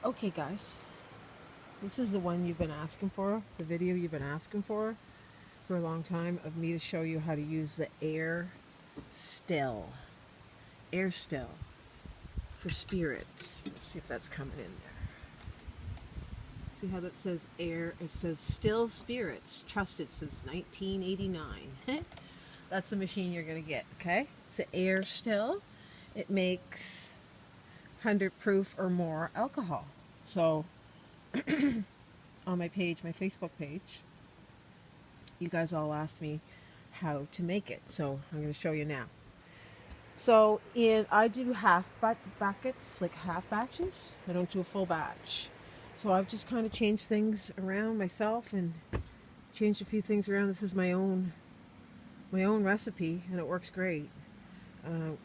Okay guys, this is the one you've been asking for, the video you've been asking for a long time, of me to show you how to use the air still for spirits. Let's see if that's coming in there. See how that says air? It says still spirits, trusted since 1989. That's the machine you're going to get, okay? It's an air still. It makes 100 proof or more alcohol. So on my page, my Facebook page, you guys all asked me how to make it. So I'm going to show you now. So I do half buckets, like half batches. I don't do a full batch. So I've just kind of changed things around myself and changed a few things around. This is my own recipe, and it works great.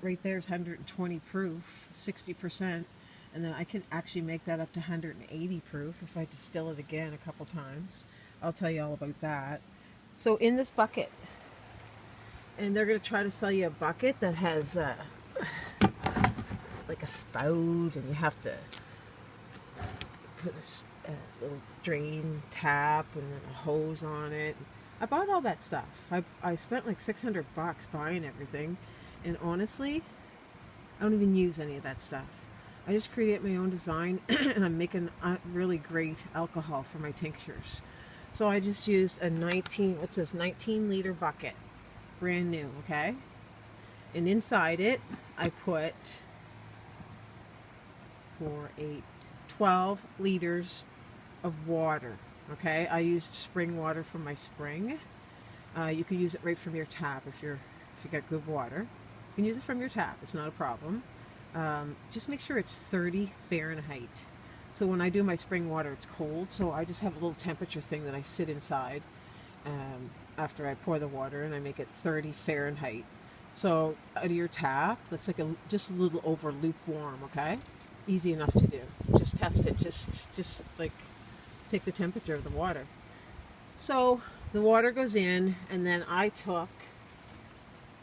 Right there's 120 proof, 60%, and then I can actually make that up to 180 proof if I distill it again a couple times. I'll tell you all about that. So in this bucket, and they're going to try to sell you a bucket that has like a spout, and you have to put a little drain tap and then a hose on it. I bought all that stuff. I spent like $600 buying everything, and honestly, I don't even use any of that stuff. I just create my own design and I'm making a really great alcohol for my tinctures. So I just used a 19 liter bucket, brand new, okay? And inside it, I put 12 liters of water, okay? I used spring water from my spring. You can use it right from your tap if you got good water. You can use it from your tap, it's not a problem. Just make sure it's 30 Fahrenheit. So when I do my spring water, it's cold, so I just have a little temperature thing that I sit inside after I pour the water, and I make it 30 Fahrenheit. So out of your tap, that's like just a little over lukewarm, okay? Easy enough to do. Just test it, just like take the temperature of the water. So the water goes in, and then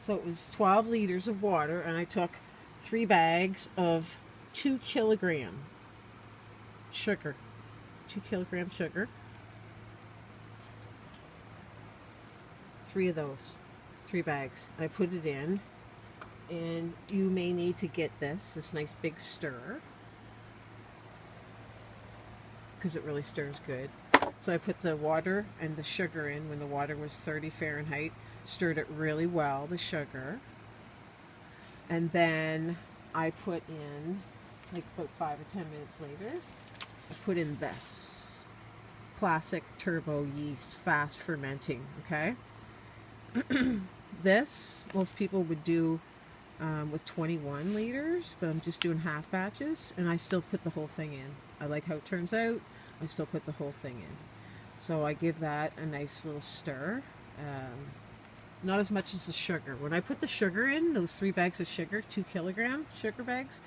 so it was 12 liters of water, and I took 3 bags of 2 kilogram sugar. 2 kilogram sugar. 3 of those. 3 bags. I put it in, and you may need to get this nice big stir, because it really stirs good. So I put the water and the sugar in when the water was 30 Fahrenheit, stirred it really well, the sugar. And then I put in, like about 5 or 10 minutes later, I put in this classic turbo yeast, fast fermenting, okay? This, most people would do with 21 liters, but I'm just doing half batches, and I still put the whole thing in. I like how it turns out. I still put the whole thing in. So I give that a nice little stir. Not as much as the sugar. When I put the sugar in, those 3 bags of sugar, 2 kilogram sugar bags,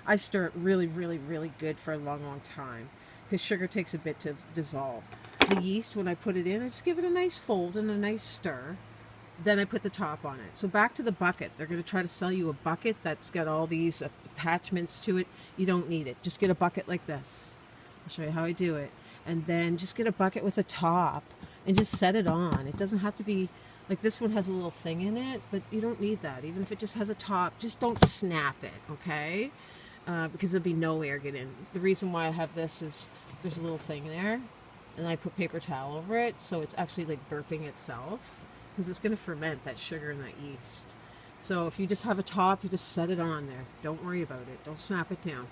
I stir it really, really, really good for a long, long time, because sugar takes a bit to dissolve. The yeast, when I put it in, I just give it a nice fold and a nice stir. Then I put the top on it. So back to the bucket. They're going to try to sell you a bucket that's got all these attachments to it. You don't need it. Just get a bucket like this. I'll show you how I do it. And then just get a bucket with a top and just set it on. It doesn't have to be, like this one has a little thing in it, but you don't need that. Even if it just has a top, just don't snap it, okay? Because there'll be no air get in. The reason why I have this is there's a little thing there, and I put paper towel over it, so it's actually like burping itself, because it's going to ferment that sugar and that yeast. So if you just have a top, you just set it on there. Don't worry about it. Don't snap it down.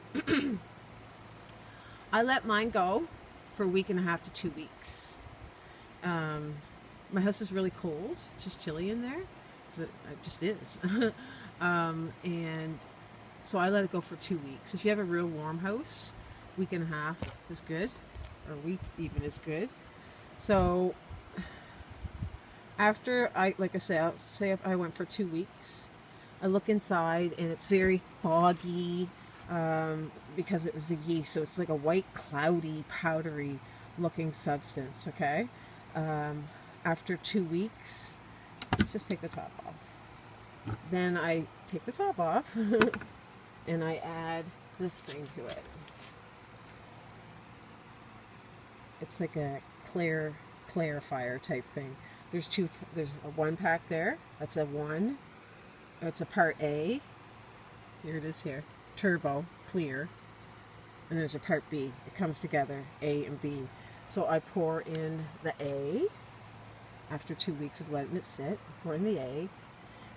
I let mine go for a week and a half to 2 weeks. My house is really cold. It's just chilly in there. It just is. And so I let it go for 2 weeks. If you have a real warm house, week and a half is good, or a week even is good. So after like I say, I'll say if I went for 2 weeks, I look inside and it's very foggy, because it was the yeast. So it's like a white, cloudy, powdery looking substance, okay? After 2 weeks, let's just take the top off. Then I take the top off and I add this thing to it. It's like a clarifier type thing. There's a one pack there. That's a one. That's a part A. Here it is here. Turbo, clear. And there's a part B. It comes together, A and B. So I pour in the A after 2 weeks of letting it sit. I pour in the A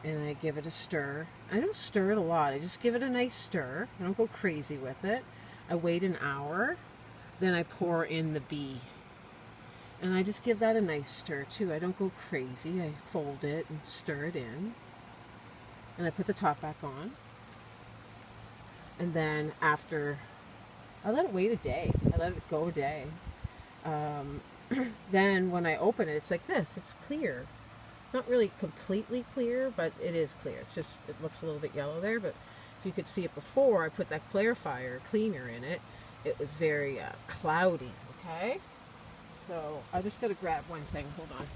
and I give it a stir. I don't stir it a lot. I just give it a nice stir. I don't go crazy with it. I wait an hour. Then I pour in the B. And I just give that a nice stir too. I don't go crazy. I fold it and stir it in. And I put the top back on. And then after, I let it wait a day. I let it go a day. Then when I open it, it's like this. It's clear. Not really completely clear, but it is clear. It's just, it looks a little bit yellow there, but if you could see it before I put that clarifier cleaner in it, it was very cloudy, okay? So I just got to grab one thing. Hold on.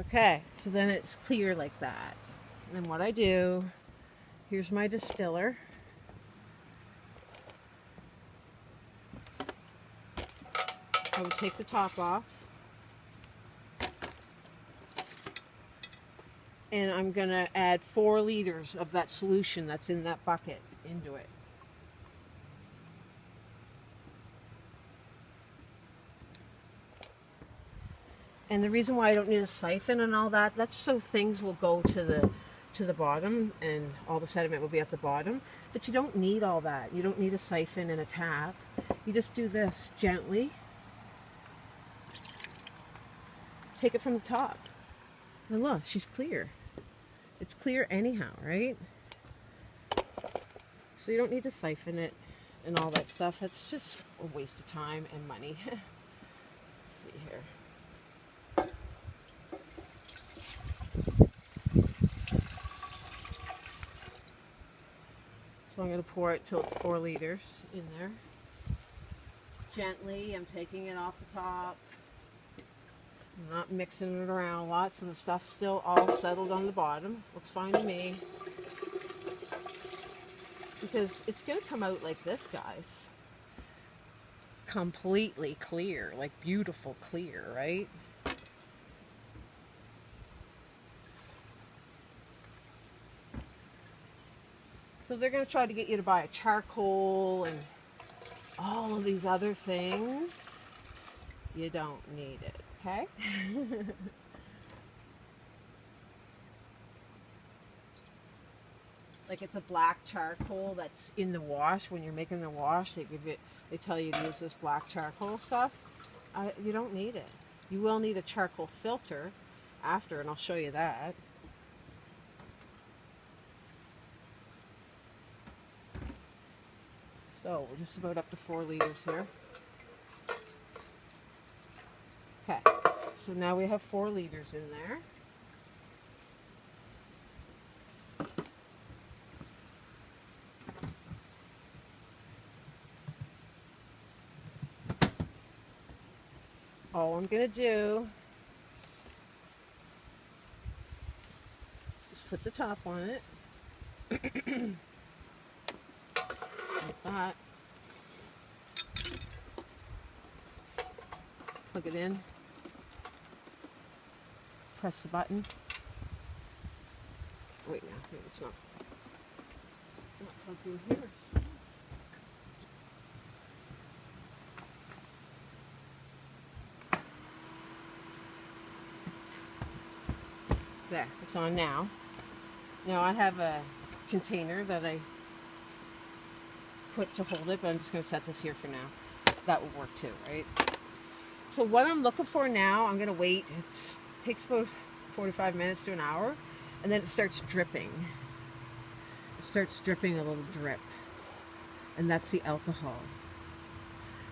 Okay, so then it's clear like that. And then what I do, here's my distiller. I would take the top off. And I'm going to add 4 liters of that solution that's in that bucket into it. And the reason why I don't need a siphon and all that, that's so things will go to the bottom and all the sediment will be at the bottom. But you don't need all that. You don't need a siphon and a tap. You just do this gently. Take it from the top. And look, she's clear. It's clear anyhow, right? So you don't need to siphon it and all that stuff. That's just a waste of time and money. Let's see here. So I'm going to pour it till it's 4 liters in there. Gently, I'm taking it off the top. I'm not mixing it around a lot, so the stuff's still all settled on the bottom. Looks fine to me. Because it's going to come out like this, guys. Completely clear, like beautiful clear, right? So they're going to try to get you to buy a charcoal and all of these other things. You don't need it, okay? Like it's a black charcoal that's in the wash. When you're making the wash, they tell you to use this black charcoal stuff. You don't need it. You will need a charcoal filter after, and I'll show you that. So we're just about up to 4 liters here. Okay, so now we have 4 liters in there. All I'm going to do is put the top on it. Like that. Plug it in. Press the button. Wait, now, maybe it's not plugged in here. There, it's on now. Now I have a container that I put to hold it, but I'm just going to set this here for now. That will work too, right? So what I'm looking for now, I'm going to wait. It takes about 45 minutes to an hour, and then it starts dripping. It starts dripping a little drip. and that's the alcohol.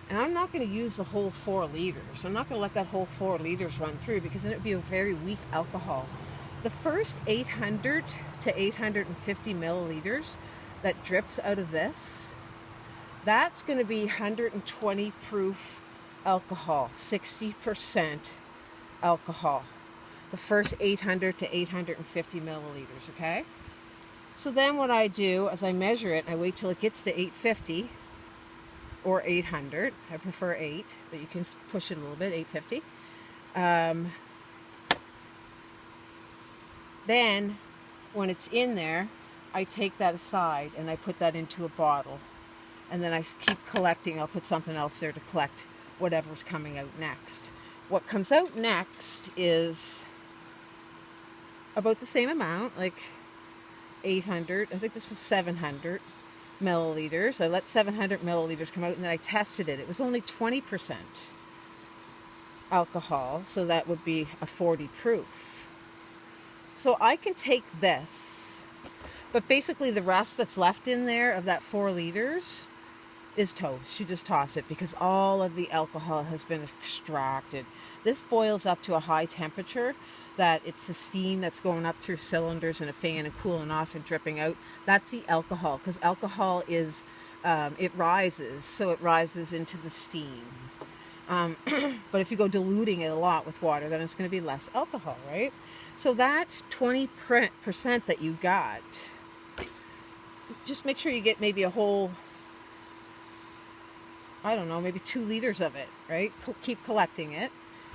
And I'm not going to use the whole 4 liters. I'm not going to let that whole 4 liters run through, because then it would be a very weak alcohol. The first 800 to 850 milliliters that drips out of this, that's going to be 120 proof alcohol, 60% alcohol. The first 800 to 850 milliliters, okay? So then what I do is I measure it, and I wait till it gets to 850 or 800. I prefer 8, but you can push it a little bit, 850. Then when it's in there, I take that aside and I put that into a bottle. And then I keep collecting. I'll put something else there to collect whatever's coming out next. What comes out next is about the same amount, like 800. I think this was 700 milliliters. I let 700 milliliters come out, and then I tested it. It was only 20% alcohol, so that would be a 40 proof. So I can take this, but basically the rest that's left in there of that 4 liters is toast. You just toss it because all of the alcohol has been extracted. This boils up to a high temperature, that it's the steam that's going up through cylinders and a fan and cooling off and dripping out. That's the alcohol, because alcohol is, it rises, so it rises into the steam. But if you go diluting it a lot with water, then it's going to be less alcohol, right? So that 20% that you got, just make sure you get maybe a whole, I don't know, maybe 2 liters of it, right? Keep collecting it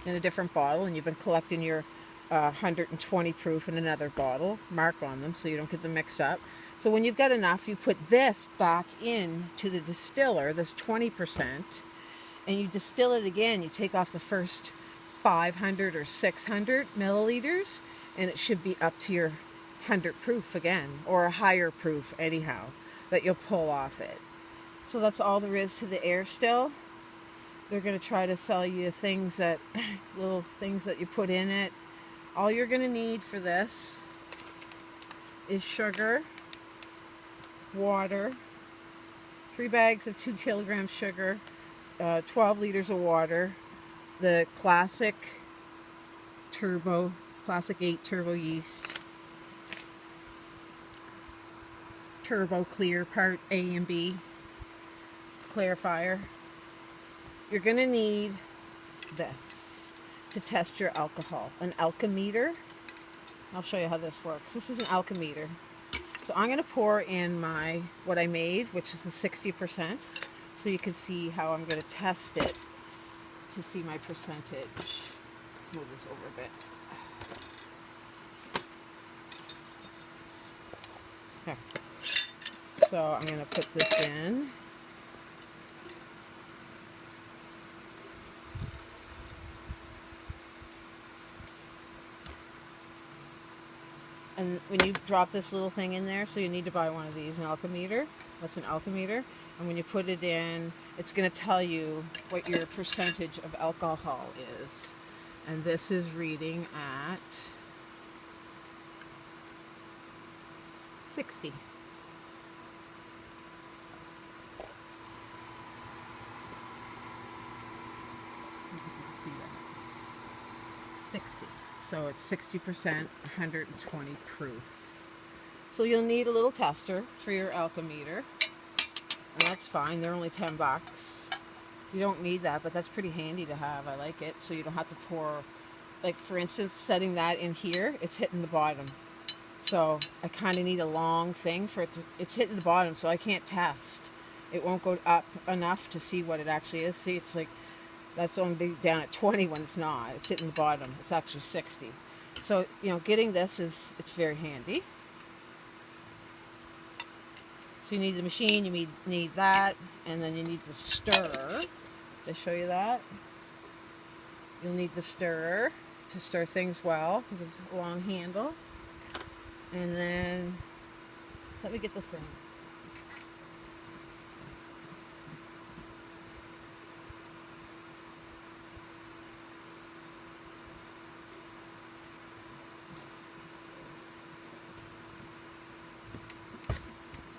in a different bottle, and you've been collecting your 120 proof in another bottle. Mark on them so you don't get them mixed up. So when you've got enough, you put this back in to the distiller, this 20%, and you distill it again. You take off the first 500 or 600 milliliters, and it should be up to your 100 proof again, or a higher proof anyhow, that you'll pull off it. So that's all there is to the air still. They're going to try to sell you things that, little things that you put in it. All you're going to need for this is sugar, water, 3 bags of 2 kilograms sugar, 12 liters of water, the classic 8 turbo yeast, turbo clear part A and B, clarifier. You're going to need this to test your alcohol, an alchemeter. I'll show you how this works. This is an alchemeter. So I'm going to pour in what I made, which is the 60%, so you can see how I'm going to test it to see my percentage. Let's move this over a bit. Okay. So I'm going to put this in. And when you drop this little thing in there, so you need to buy one of these, an alchemeter. That's an alchemeter. And when you put it in, it's going to tell you what your percentage of alcohol is. And this is reading at 60. You can see that. 60. So it's 60%, 120 proof. So you'll need a little tester for your alchemeter. And that's fine. They're only 10 bucks. You don't need that, but that's pretty handy to have. I like it. So you don't have to pour, like for instance, setting that in here, it's hitting the bottom. So I kind of need a long thing for it to, it's hitting the bottom, so I can't test. It won't go up enough to see what it actually is. See, it's like, that's only down at 20 when it's not. It's hitting the bottom. It's actually 60. So, getting this it's very handy. So you need the machine, you need that, and then you need the stirrer. Did I show you that? You'll need the stirrer to stir things well, because it's a long handle. And then, let me get the thing.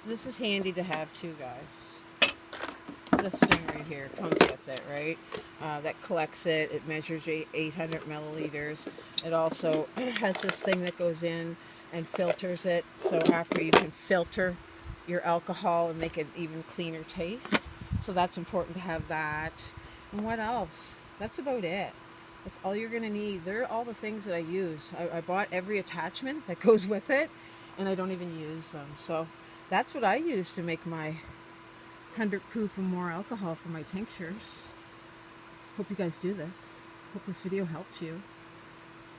This is handy to have too, guys. this thing right here comes with it, right? That collects it. It measures 800 milliliters. It also has this thing that goes in and filters it. So after you can filter your alcohol and make it even cleaner taste. So that's important to have that. And what else? That's about it. That's all you're going to need. They're all the things that I use. I bought every attachment that goes with it, and I don't even use them. So that's what I use to make my 100 proof or more alcohol for my tinctures. Hope you guys do this. Hope this video helps you.